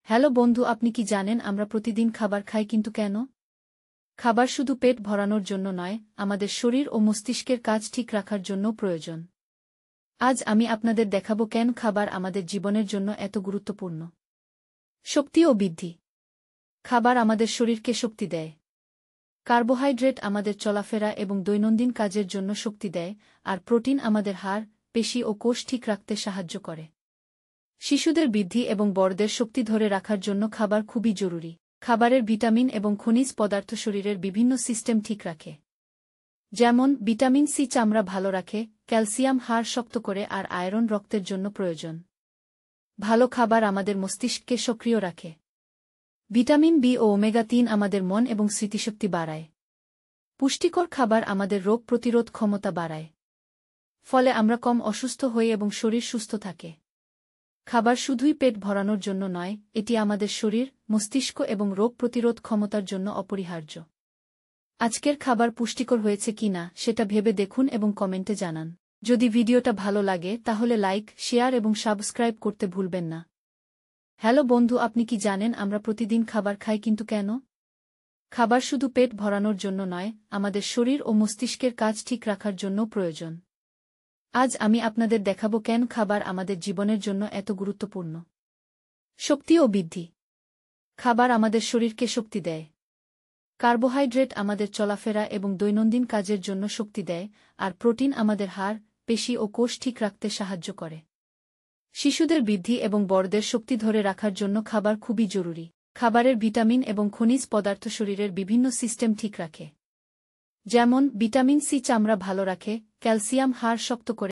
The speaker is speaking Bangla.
হ্যালো বন্ধু, আপনি কি জানেন আমরা প্রতিদিন খাবার খাই কিন্তু কেন? খাবার শুধু পেট ভরানোর জন্য নয়, আমাদের শরীর ও মস্তিষ্কের কাজ ঠিক রাখার জন্যও প্রয়োজন। আজ আমি আপনাদের দেখাবো কেন খাবার আমাদের জীবনের জন্য এত গুরুত্বপূর্ণ। শক্তি ও বৃদ্ধি। খাবার আমাদের শরীরকে শক্তি দেয়। কার্বোহাইড্রেট আমাদের চলাফেরা এবং দৈনন্দিন কাজের জন্য শক্তি দেয়, আর প্রোটিন আমাদের হাড়, পেশি ও কোষ ঠিক রাখতে সাহায্য করে। শিশুদের বৃদ্ধি এবং বড়দের শক্তি ধরে রাখার জন্য খাবার খুবই জরুরি। খাবারের ভিটামিন এবং খনিজ পদার্থ শরীরের বিভিন্ন সিস্টেম ঠিক রাখে। যেমন ভিটামিন সি চামড়া ভালো রাখে, ক্যালসিয়াম হাড় শক্ত করে আর আয়রন রক্তের জন্য প্রয়োজন। ভালো খাবার আমাদের মস্তিষ্ককে সক্রিয় রাখে। ভিটামিন বি ও ওমেগা-3 আমাদের মন এবং স্মৃতিশক্তি বাড়ায়। পুষ্টিকর খাবার আমাদের রোগ প্রতিরোধ ক্ষমতা বাড়ায়। ফলে আমরা কম অসুস্থ হই এবং শরীর সুস্থ থাকে। খাবার শুধুই পেট ভরানোর জন্য নয়, এটি আমাদের শরীর, মস্তিষ্ক এবং রোগ প্রতিরোধ ক্ষমতার জন্য অপরিহার্য। আজকের খাবার পুষ্টিকর হয়েছে কিনা সেটা ভেবে দেখুন এবং কমেন্টে জানান। যদি ভিডিওটা ভালো লাগে তাহলে লাইক, শেয়ার এবং সাবস্ক্রাইব করতে ভুলবেন না। হ্যালো বন্ধু, আপনি কি জানেন আমরা প্রতিদিন খাবার খাই কিন্তু কেন? খাবার শুধু পেট ভরানোর জন্য নয়, আমাদের শরীর ও মস্তিষ্কের কাজ ঠিক রাখার জন্যও প্রয়োজন। আজ আমি আপনাদের দেখাবো কেন খাবার আমাদের জীবনের জন্য এত গুরুত্বপূর্ণ। শক্তি ও বৃদ্ধি। খাবার আমাদের শরীরকে শক্তি দেয়। কার্বোহাইড্রেট আমাদের চলাফেরা এবং দৈনন্দিন কাজের জন্য শক্তি দেয়, আর প্রোটিন আমাদের হাড়, পেশি ও কোষ ঠিক রাখতে সাহায্য করে। শিশুদের বৃদ্ধি এবং বড়দের শক্তি ধরে রাখার জন্য খাবার খুবই জরুরি। খাবারের ভিটামিন এবং খনিজ পদার্থ শরীরের বিভিন্ন সিস্টেম ঠিক রাখে। যেমন ভিটামিন সি চামড়া ভালো রাখে, ক্যালসিয়াম হাড় শক্ত করে